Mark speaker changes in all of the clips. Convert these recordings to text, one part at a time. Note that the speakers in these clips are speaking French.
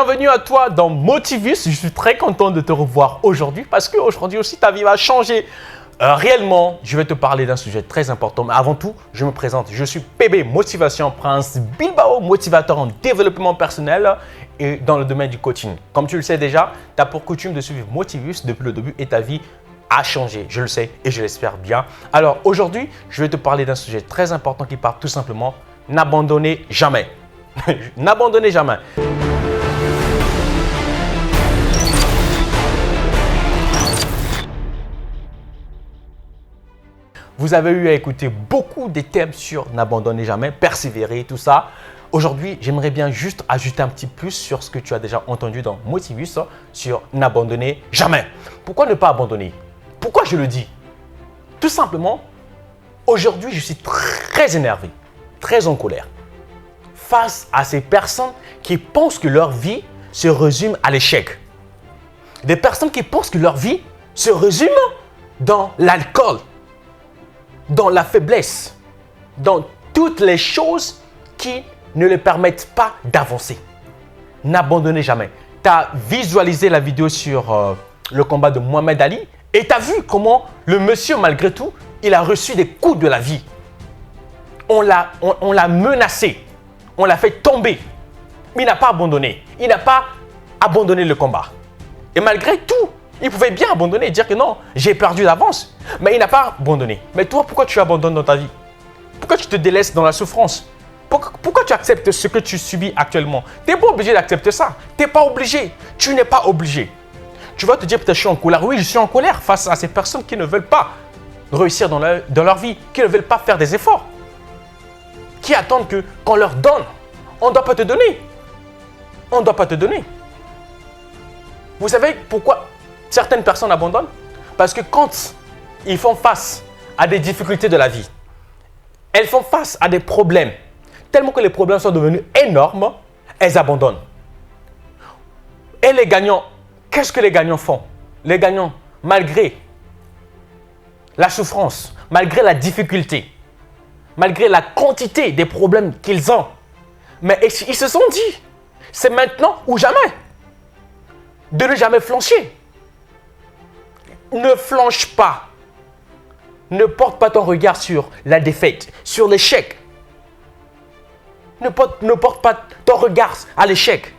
Speaker 1: Bienvenue à toi dans Motivus. Je suis très content de te revoir aujourd'hui parce qu'aujourd'hui aussi ta vie va changer. Réellement, je vais te parler d'un sujet très important. Mais avant tout, je me présente. Je suis PB Motivation Prince Bilbao, motivateur en développement personnel et dans le domaine du coaching. Comme tu le sais déjà, tu as pour coutume de suivre Motivus depuis le début et ta vie a changé. Je le sais et je l'espère bien. Alors aujourd'hui, je vais te parler d'un sujet très important qui parle tout simplement n'abandonnez jamais. N'abandonnez jamais. Vous avez eu à écouter beaucoup des thèmes sur n'abandonnez jamais, persévérer, tout ça. Aujourd'hui, j'aimerais bien juste ajouter un petit plus sur ce que tu as déjà entendu dans Motivus sur n'abandonnez jamais. Pourquoi ne pas abandonner? Pourquoi je le dis? Tout simplement, aujourd'hui, je suis très énervé, très en colère face à ces personnes qui pensent que leur vie se résume à l'échec. Des personnes qui pensent que leur vie se résume dans l'alcool, dans la faiblesse, dans toutes les choses qui ne les permettent pas d'avancer. N'abandonnez jamais. Tu as visualisé la vidéo sur le combat de Mohamed Ali et tu as vu comment le monsieur, malgré tout, il a reçu des coups de la vie. On l'a menacé, on l'a fait tomber, mais il n'a pas abandonné. Il n'a pas abandonné le combat. Et malgré tout, il pouvait bien abandonner et dire que non, j'ai perdu d'avance. Mais il n'a pas abandonné. Mais toi, pourquoi tu abandonnes dans ta vie? Pourquoi tu te délaisses dans la souffrance? Pourquoi tu acceptes ce que tu subis actuellement? Tu n'es pas obligé d'accepter ça. Tu n'es pas obligé. Tu n'es pas obligé. Tu vas te dire peut-être je suis en colère. Oui, je suis en colère face à ces personnes qui ne veulent pas réussir dans leur vie, qui ne veulent pas faire des efforts, qui attendent que qu'on leur donne. On ne doit pas te donner. On ne doit pas te donner. Vous savez pourquoi certaines personnes abandonnent? Parce que quand ils font face à des difficultés de la vie, elles font face à des problèmes, tellement que les problèmes sont devenus énormes, elles abandonnent. Et les gagnants, qu'est-ce que les gagnants font? Les gagnants, malgré la souffrance, malgré la difficulté, malgré la quantité des problèmes qu'ils ont, mais ils se sont dit, c'est maintenant ou jamais. De ne jamais flancher. Ne flanche pas. Ne porte pas ton regard sur la défaite, sur l'échec. Ne porte pas ton regard à l'échec.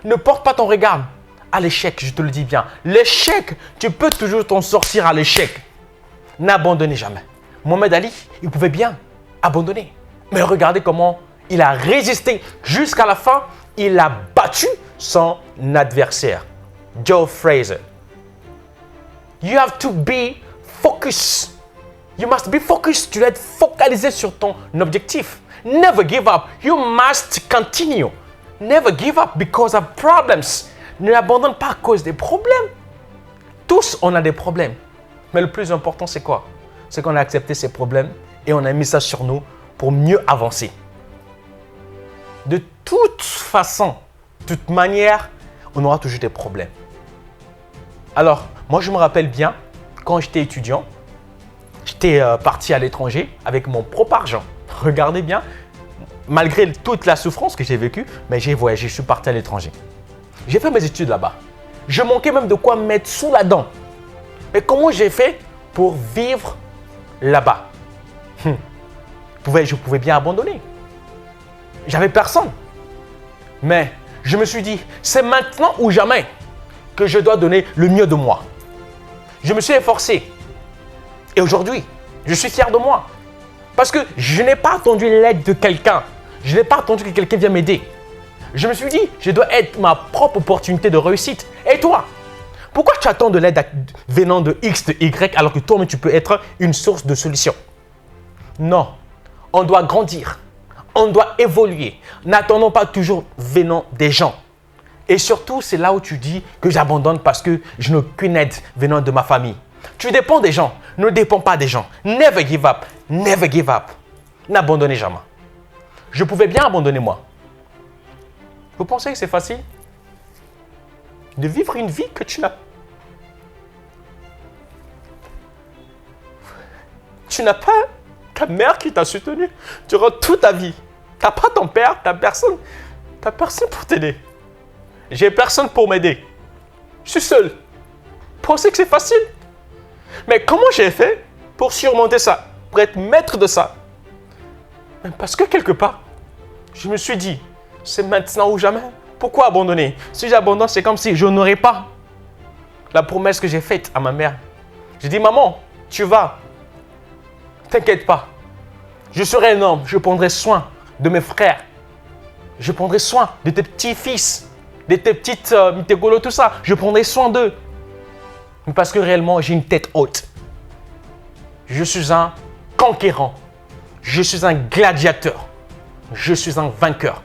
Speaker 1: Ne porte pas ton regard à l'échec, je te le dis bien. L'échec, tu peux toujours t'en sortir à l'échec. N'abandonnez jamais. Mohamed Ali, il pouvait bien abandonner. Mais regardez comment il a résisté jusqu'à la fin. Il a battu son adversaire, Joe Frazier. You have to be focused. You must be focused. Tu dois être focalisé sur ton objectif. Never give up. You must continue. Never give up because of problems. Ne l'abandonne pas à cause des problèmes. Tous, on a des problèmes. Mais le plus important, c'est quoi? C'est qu'on a accepté ces problèmes et on a mis ça sur nous pour mieux avancer. De toute façon, de toute manière, on aura toujours des problèmes. Alors, moi, je me rappelle bien, quand j'étais étudiant, j'étais parti à l'étranger avec mon propre argent. Regardez bien, malgré toute la souffrance que j'ai vécue, mais j'ai voyagé, je suis parti à l'étranger. J'ai fait mes études là-bas. Je manquais même de quoi me mettre sous la dent. Mais comment j'ai fait pour vivre là-bas? Je pouvais bien abandonner. J'avais personne. Mais je me suis dit, c'est maintenant ou jamais que je dois donner le mieux de moi. Je me suis efforcé. Et aujourd'hui, je suis fier de moi. Parce que je n'ai pas attendu l'aide de quelqu'un. Je n'ai pas attendu que quelqu'un vienne m'aider. Je me suis dit, je dois être ma propre opportunité de réussite. Et toi? Pourquoi tu attends de l'aide venant de X, de Y, alors que toi-même tu peux être une source de solution? Non. On doit grandir. On doit évoluer. N'attendons pas toujours venant des gens. Et surtout, c'est là où tu dis que j'abandonne parce que je n'ai aucune aide venant de ma famille. Tu dépends des gens. Ne dépends pas des gens. Never give up. Never give up. N'abandonnez jamais. Je pouvais bien abandonner moi. Vous pensez que c'est facile de vivre une vie que tu n'as? Tu n'as pas ta mère qui t'a soutenu durant toute ta vie. Tu n'as pas ton père, tu n'as personne pour t'aider. J'ai personne pour m'aider. Je suis seul. Pensez que c'est facile. Mais comment j'ai fait pour surmonter ça, pour être maître de ça? Parce que quelque part, je me suis dit, c'est maintenant ou jamais. Pourquoi abandonner? Si j'abandonne, c'est comme si je n'aurais pas la promesse que j'ai faite à ma mère. J'ai dit, maman, tu vas. T'inquiète pas. Je serai un homme. Je prendrai soin de mes frères. Je prendrai soin de tes petits-fils, de tes petites mitégolos, tout ça. Je prendrai soin d'eux. Mais parce que réellement, j'ai une tête haute. Je suis un conquérant. Je suis un gladiateur. Je suis un vainqueur.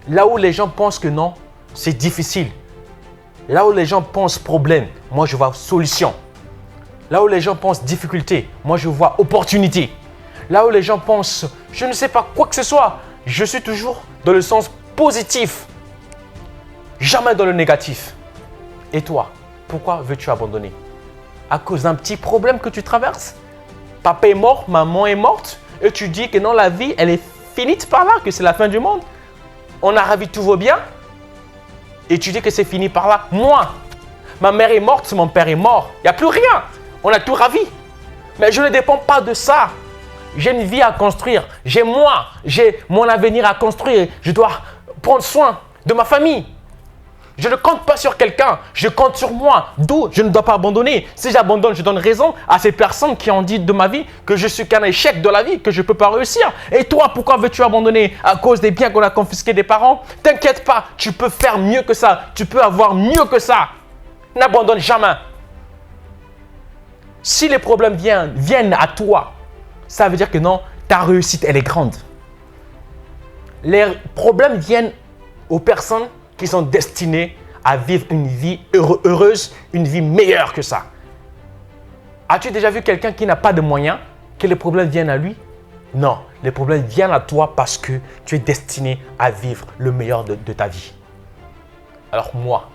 Speaker 1: Là où les gens pensent que non, c'est difficile. Là où les gens pensent problème, moi je vois solution. Là où les gens pensent difficulté, moi je vois opportunité. Là où les gens pensent, je ne sais pas quoi que ce soit, je suis toujours dans le sens positif. Jamais dans le négatif. Et toi, pourquoi veux-tu abandonner? À cause d'un petit problème que tu traverses? Papa est mort, maman est morte, et tu dis que non, la vie, elle est finie par là, que c'est la fin du monde. On a ravi, tout va bien. Et tu dis que c'est fini par là. Moi, ma mère est morte, mon père est mort. Il n'y a plus rien. On a tout ravi. Mais je ne dépends pas de ça. J'ai une vie à construire. J'ai moi. J'ai mon avenir à construire. Je dois prendre soin de ma famille. Je ne compte pas sur quelqu'un. Je compte sur moi. D'où je ne dois pas abandonner. Si j'abandonne, je donne raison à ces personnes qui ont dit de ma vie que je suis qu'un échec de la vie, que je ne peux pas réussir. Et toi, pourquoi veux-tu abandonner? À cause des biens qu'on a confisqués des parents? T'inquiète pas, tu peux faire mieux que ça. Tu peux avoir mieux que ça. N'abandonne jamais. Si les problèmes viennent à toi, ça veut dire que non, ta réussite, elle est grande. Les problèmes viennent aux personnes qui sont destinées à vivre une vie heureuse, une vie meilleure que ça. As-tu déjà vu quelqu'un qui n'a pas de moyens, que les problèmes viennent à lui? Non, les problèmes viennent à toi parce que tu es destiné à vivre le meilleur de ta vie. Alors moi,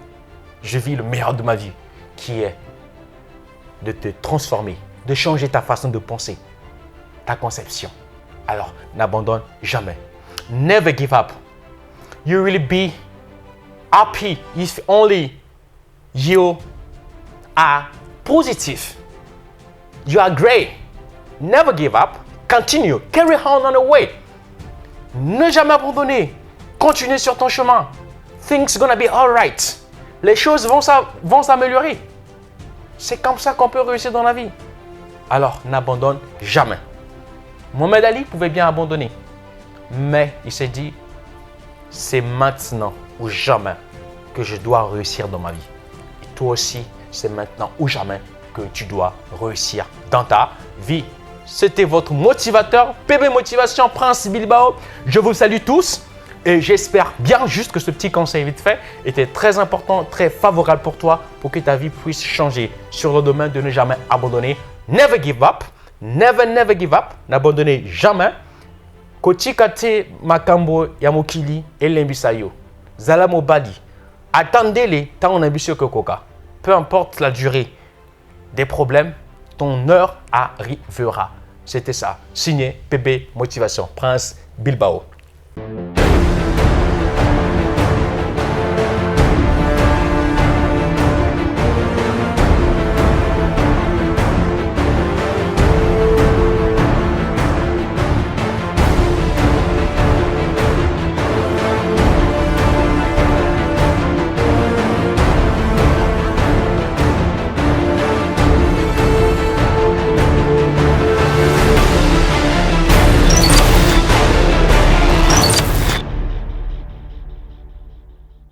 Speaker 1: je vis le meilleur de ma vie, qui est de te transformer, de changer ta façon de penser, ta conception. Alors, n'abandonne jamais. Never give up. You will be happy if only you are positive. You are great. Never give up. Continue. Carry on the way. Ne jamais abandonner. Continue sur ton chemin. Things gonna be alright. Les choses vont s'améliorer. C'est comme ça qu'on peut réussir dans la vie. Alors, n'abandonne jamais. Mohamed Ali pouvait bien abandonner. Mais il s'est dit, c'est maintenant ou jamais que je dois réussir dans ma vie. Et toi aussi, c'est maintenant ou jamais que tu dois réussir dans ta vie. C'était votre motivateur, PB Motivation, Prince Bilbao. Je vous salue tous et j'espère bien juste que ce petit conseil vite fait était très important, très favorable pour toi pour que ta vie puisse changer sur le domaine de ne jamais abandonner. Never give up. Never, never give up. N'abandonnez jamais. Kotikate makambo ya mokili elembisayo. Zala mobali. Attendez-les tant on ambitieux que coca. Peu importe la durée des problèmes, ton heure arrivera. C'était ça. Signé PB Motivation, Prince Bilbao.